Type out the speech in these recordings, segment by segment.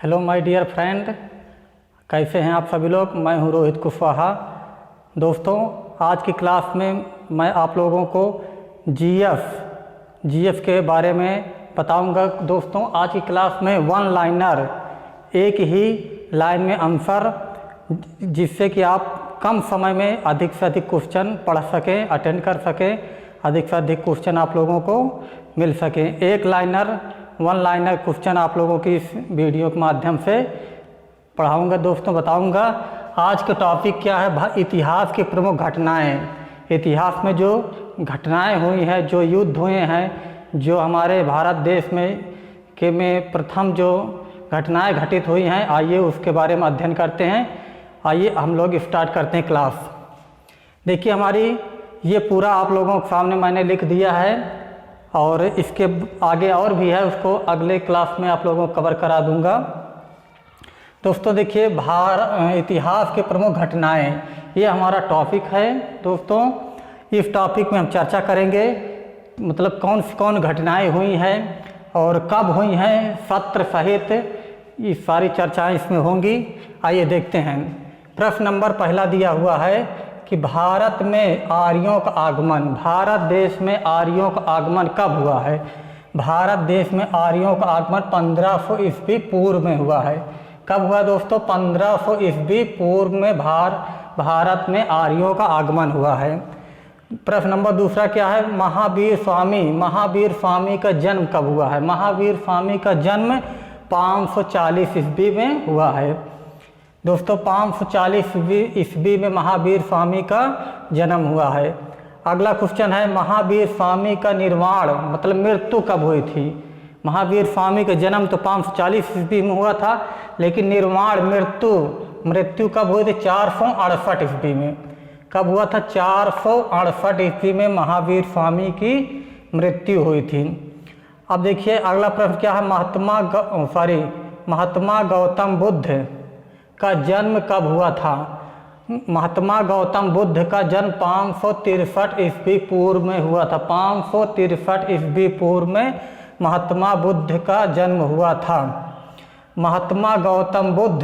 Hello my dear friend, कैसे हैं आप सभी लोग। मैं हूं रोहित कुशवाहा। दोस्तों, आज की क्लास में मैं आप लोगों को जीएस के बारे में बताऊंगा। दोस्तों, आज की क्लास में वन लाइनर, एक ही लाइन में आंसर, जिससे कि आप कम समय में अधिक से अधिक क्वेश्चन पढ़ सकें, अटेंड कर सकें, अधिक से अधिक क्वेश्चन आप लोगों को मिल सकें। एक लाइनर, वन लाइनर क्वेश्चन आप लोगों की इस वीडियो के माध्यम से पढ़ाऊंगा। दोस्तों, बताऊंगा आज का टॉपिक क्या है। इतिहास की प्रमुख घटनाएं। इतिहास में जो घटनाएं हुई हैं, जो युद्ध हुए हैं, जो हमारे भारत देश में प्रथम जो घटनाएं घटित हुई हैं, आइए उसके बारे में अध्ययन करते हैं। आइए हम लोग स्टार्ट करते हैं क्लास। देखिए, हमारी ये पूरा आप लोगों के सामने मैंने लिख दिया है और इसके आगे और भी है, उसको अगले क्लास में आप लोगों को कवर करा दूंगा। दोस्तों देखिए, इतिहास के प्रमुख घटनाएं, ये हमारा टॉपिक है। दोस्तों, इस टॉपिक में हम चर्चा करेंगे, मतलब कौन घटनाएं हुई हैं और कब हुई हैं, सत्र सहित ये सारी चर्चाएं इसमें होंगी। आइए देखते हैं। प्रश्न नंबर पहला दिया हुआ है कि भारत में आर्यों का आगमन, भारत देश में आर्यों का आगमन कब हुआ है। भारत देश में आर्यों का आगमन 1500 ईस्वी पूर्व में हुआ है। कब हुआ दोस्तों? 1500 ईस्वी पूर्व में भारत में आर्यों का आगमन हुआ है। प्रश्न नंबर दूसरा क्या है? महावीर स्वामी का जन्म कब हुआ है। महावीर स्वामी का जन्म 540 ईस्वी में हुआ है। दोस्तों, 540 ईस्वी में महावीर स्वामी का जन्म हुआ है। अगला क्वेश्चन है, महावीर स्वामी का निर्वाण मतलब मृत्यु कब हुई थी। महावीर स्वामी का जन्म तो 540 ईस्वी में हुआ था, लेकिन निर्वाण मृत्यु कब हुई थी? 468 ईस्वी में। कब हुआ था? 468 ईस्वी में महावीर स्वामी की मृत्यु हुई थी। अब देखिए अगला प्रश्न क्या है? महात्मा गौतम बुद्ध का जन्म कब हुआ था। महात्मा गौतम बुद्ध का जन्म 563 ईस्वी पूर्व में हुआ था। 563 ईस्वी पूर्व में महात्मा बुद्ध का जन्म हुआ था। महात्मा गौतम बुद्ध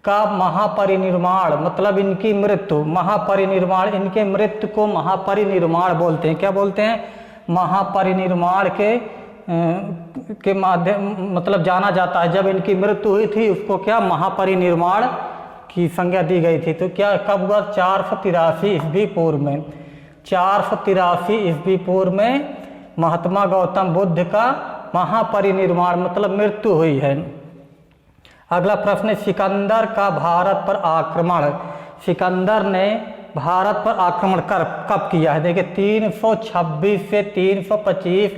का महापरिनिर्वाण मतलब इनकी मृत्यु, महापरिनिर्वाण, इनके मृत्यु को महापरिनिर्वाण बोलते हैं। क्या बोलते हैं? महापरिनिर्वाण के माध्यम मतलब जाना जाता है। जब इनकी मृत्यु हुई थी उसको क्या महापरिनिर्वाण की संज्ञा दी गई थी। तो क्या कब हुआ? 483 ईस्वी पूर्व में। 483 ईस्वी पूर्व में महात्मा गौतम बुद्ध का महापरिनिर्वाण मतलब मृत्यु हुई है। अगला प्रश्न, सिकंदर का भारत पर आक्रमण। सिकंदर ने भारत पर आक्रमण कब किया है? देखिए, 326 से 325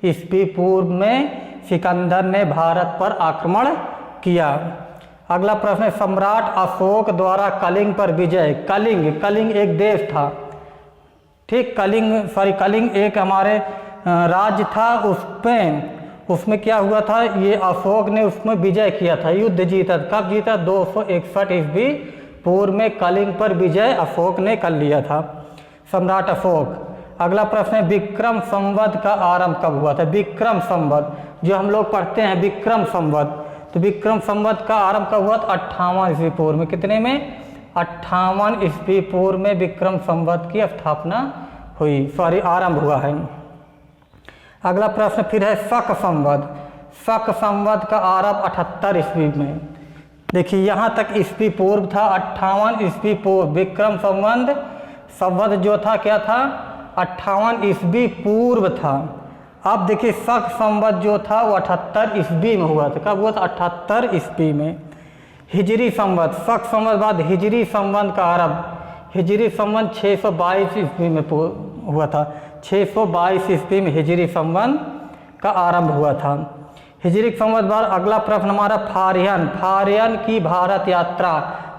ईस्वी पूर्व में सिकंदर ने भारत पर आक्रमण किया। अगला प्रश्न, सम्राट अशोक द्वारा कलिंग पर विजय। कलिंग एक देश था, ठीक। कलिंग एक हमारे राज्य था। उसमें क्या हुआ था? ये अशोक ने उसमें विजय किया था, युद्ध जीता। कब जीता? 261 ईस्वी पूर्व में कलिंग पर विजय अशोक ने कर लिया था, सम्राट अशोक। अगला प्रश्न है, विक्रम संवत का आरंभ कब हुआ था। विक्रम संवत जो हम लोग पढ़ते हैं, विक्रम संवत, तो विक्रम संवत का आरंभ कब हुआ था? 58 ईस्वी पूर्व में। कितने में? 58 ईस्वी पूर्व में विक्रम संवत की स्थापना हुई, आरंभ हुआ है। अगला प्रश्न फिर है शक संवत का आरंभ 78 ईस्वी में। देखिए, यहाँ तक ईस्वी पूर्व था 58 ईस्वी पूर्व। विक्रम संवत जो था क्या था? 58 ईस्वी पूर्व था। अब देखिए, शक संवत जो था वो 78 ईस्वी में हुआ था। कब हुआ था? 78 ईस्वी में। हिजरी संवत, शक संवत बाद हिजरी संवत का आरंभ, हिजरी संवत 622 ईस्वी में हुआ था। 622 ईस्वी में हिजरी संवत का आरंभ हुआ था। हिजरी संवत बाद अगला प्रश्न हमारा, फारियन की भारत यात्रा।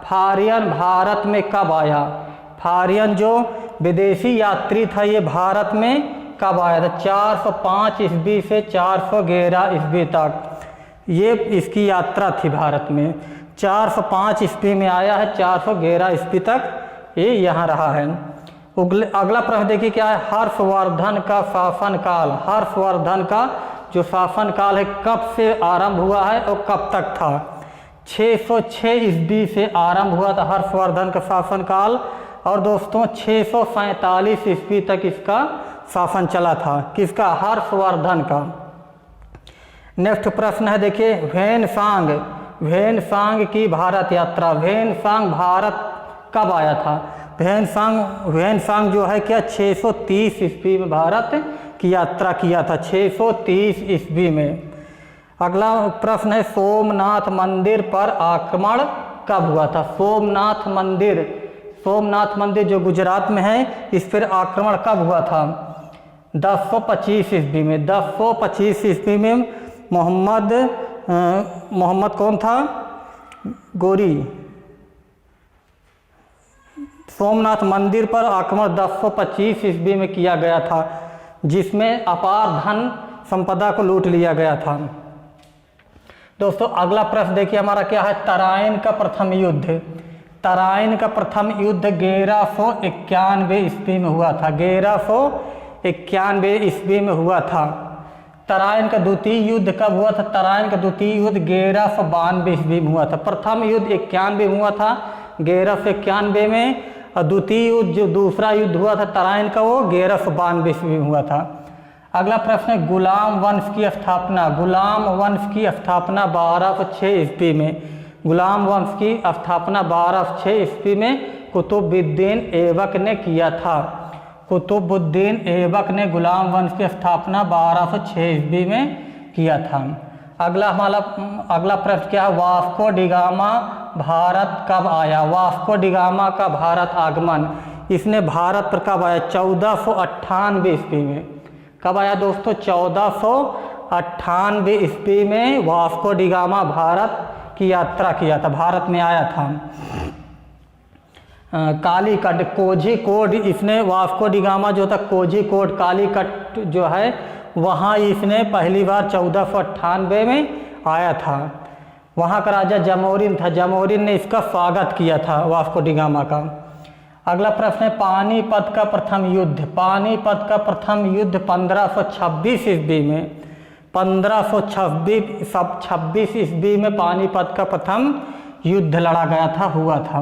फारियन भारत में कब आया? फारियन जो विदेशी यात्री था, ये भारत में कब आया था? 405 ईस्वी से 411 ईस्वी तक ये इसकी यात्रा थी भारत में। 405 ईस्वी में आया है, 411 ईस्वी तक ये यहाँ रहा है। अगला प्रश्न देखिए क्या है? हर्षवर्धन का शासनकाल। हर्षवर्धन का जो शासन काल है कब से आरंभ हुआ है और कब तक था। 606 ईस्वी से आरंभ हुआ था हर्षवर्धन का शासन काल, और दोस्तों 647 ईस्वी तक इसका शासन चला था। किसका? हर्षवर्धन का। नेक्स्ट प्रश्न है देखिए, व्हेनसांग की भारत यात्रा। व्हेनसांग भारत कब आया था? व्हेनसांग जो है क्या 630 ईस्वी में भारत की यात्रा किया था, 630 ईस्वी में। अगला प्रश्न है, सोमनाथ मंदिर पर आक्रमण कब हुआ था? सोमनाथ मंदिर जो गुजरात में है, इस पर आक्रमण कब हुआ था? 1025 ईस्वी में। 1025 ईस्वी में मोहम्मद कौन था? गोरी। सोमनाथ मंदिर पर आक्रमण 1025 ईस्वी में किया गया था, जिसमें अपार धन संपदा को लूट लिया गया था। दोस्तों अगला प्रश्न देखिए हमारा क्या है, तराइन का प्रथम युद्ध। तराइन का प्रथम युद्ध 1191 ईस्वी में हुआ था। 1191 ईस्वी में हुआ था। तराइन का द्वितीय युद्ध कब हुआ था? तराइन का द्वितीय युद्ध 1192 ईस्वी में हुआ था। प्रथम युद्ध 91 में हुआ था, 1191 में, और द्वितीय युद्ध जो दूसरा युद्ध हुआ था तराइन का, वो 1192 ईस्वी में हुआ था। अगला प्रश्न है, गुलाम वंश की स्थापना। गुलाम वंश की स्थापना 1206 ईस्वी में। गुलाम वंश की स्थापना 1206 ईस्वी में कुतुबुद्दीन ऐबक ने किया था। कुतुबुद्दीन ऐबक ने गुलाम वंश की स्थापना 1206 ईस्वी में किया था। अगला प्रश्न क्या है, वास्को डिगामा भारत कब आया? वास्को डिगामा का भारत आगमन, इसने भारत पर कब आया? 1498 ईस्वी में। कब आया दोस्तों? 1498 ईस्वी में वास्को डिगामा भारत की यात्रा किया था, भारत में आया था। कालीकट, कोझिकोड, इसने वास्को डिगामा जो था कोझिकोड कालीकट जो है वहाँ इसने पहली बार 1498 में आया था। वहाँ का राजा जमोरिन था, जमोरिन ने इसका स्वागत किया था वास्को डिगामा का। अगला प्रश्न है, पानीपत का प्रथम युद्ध। पानीपत का प्रथम युद्ध 1526 ईस्वी में। 1526 ईस्वी में पानीपत का प्रथम युद्ध लड़ा गया था, हुआ था।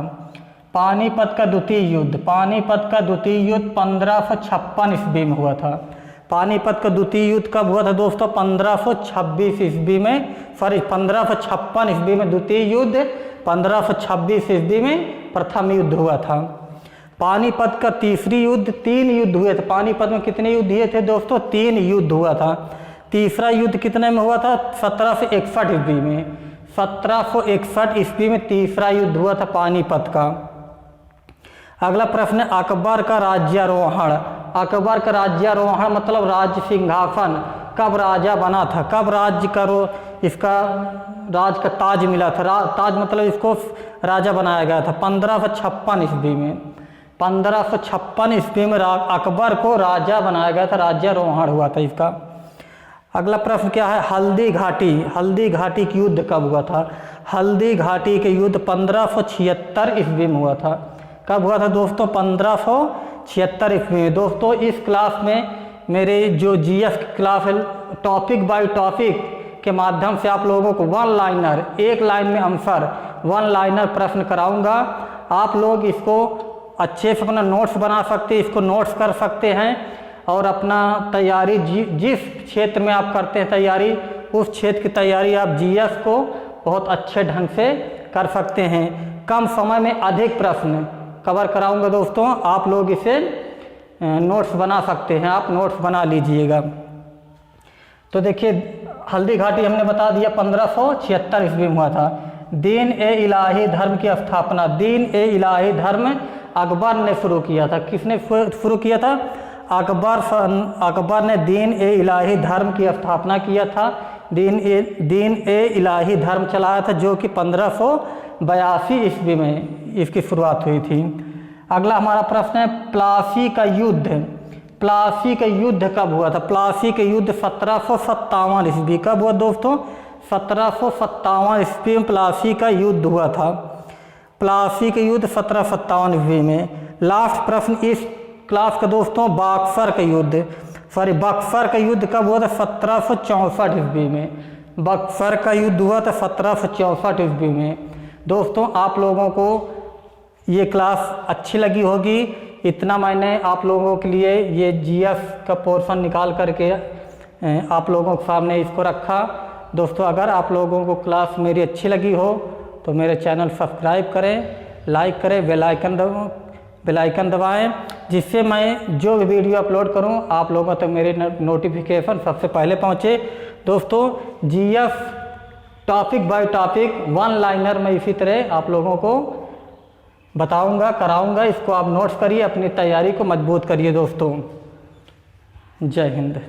पानीपत का द्वितीय युद्ध। पानीपत का द्वितीय युद्ध 1556 ईस्वी में हुआ था। पानीपत का द्वितीय युद्ध कब हुआ था दोस्तों? 1526 ईस्वी में, 1556 ईस्वी में द्वितीय युद्ध, 1526 ईस्वी में प्रथम युद्ध हुआ था। पानीपत का तीसरी युद्ध, 3 युद्ध हुए थे। पानीपत में कितने युद्ध हुए थे दोस्तों? 3 युद्ध हुआ था। तीसरा युद्ध कितने में हुआ था? 1761 ईस्वी में। 1761 ईस्वी में तीसरा युद्ध हुआ था पानीपत का। अगला प्रश्न है, अकबर का राज्यारोहण। अकबर का राज्यारोहण मतलब राज्य सिंहासन, कब राजा बना था? कब इसका राज का ताज मिला था? ताज मतलब इसको राजा बनाया गया था 1556 ईस्वी में। 1556 ईस्वी में अकबर को राजा बनाया गया था, राज्यारोहण हुआ था इसका। अगला प्रश्न क्या है, हल्दी घाटी। हल्दी घाटी की युद्ध कब हुआ था? हल्दी घाटी के युद्ध 1576 ईस्वी में हुआ था। कब हुआ था दोस्तों? 1576 ईस्वी में। दोस्तों इस क्लास में मेरे जो जीएस की क्लास है, टॉपिक बाय टॉपिक के माध्यम से आप लोगों को वन लाइनर, एक लाइन में आंसर, वन लाइनर प्रश्न कराऊंगा। आप लोग इसको अच्छे से अपना नोट्स बना सकते हैं, इसको नोट्स कर सकते हैं, और अपना तैयारी जिस क्षेत्र में आप करते हैं तैयारी, उस क्षेत्र की तैयारी आप जीएस को बहुत अच्छे ढंग से कर सकते हैं। कम समय में अधिक प्रश्न कवर कराऊंगा दोस्तों, आप लोग इसे नोट्स बना सकते हैं, आप नोट्स बना लीजिएगा। तो देखिए हल्दी घाटी हमने बता दिया 1576 ईस्वी में हुआ था। दीन ए इलाही धर्म की स्थापना, दीन ए इलाही धर्म अकबर ने शुरू किया था। किसने शुरू किया था? अकबर ने दीन ए इलाही धर्म की स्थापना किया था। दीन ए इलाही धर्म चलाया था, जो कि 1582 ईस्वी में इसकी शुरुआत हुई थी। अगला हमारा प्रश्न है, प्लासी का युद्ध। प्लासी का युद्ध कब हुआ था? प्लासी का युद्ध 1757 ईस्वी। कब हुआ दोस्तों? 1757 ईस्वी में प्लासी का युद्ध हुआ था। प्लासी का युद्ध 1757 ईस्वी में। लास्ट प्रश्न इस क्लास का दोस्तों, बक्सर का युद्ध सॉरी बक्सर का युद्ध कब हुआ था? 1764 ईस्वी में। बक्सर का युद्ध हुआ था 1764 ईस्वी में। दोस्तों आप लोगों को ये क्लास अच्छी लगी होगी, इतना मैंने आप लोगों के लिए ये जीएस का पोर्शन निकाल करके आप लोगों के सामने इसको रखा। दोस्तों अगर आप लोगों को क्लास मेरी अच्छी लगी हो तो मेरे चैनल सब्सक्राइब करें, लाइक करें, बेल आइकन दबाएं, जिससे मैं जो भी वीडियो अपलोड करूं आप लोगों तक मेरे नोटिफिकेशन सबसे पहले पहुंचे। दोस्तों GS topic by topic one liner में इसी तरह आप लोगों को बताऊंगा, कराऊंगा। इसको आप नोट्स करिए, अपनी तैयारी को मजबूत करिए दोस्तों। जय हिंद।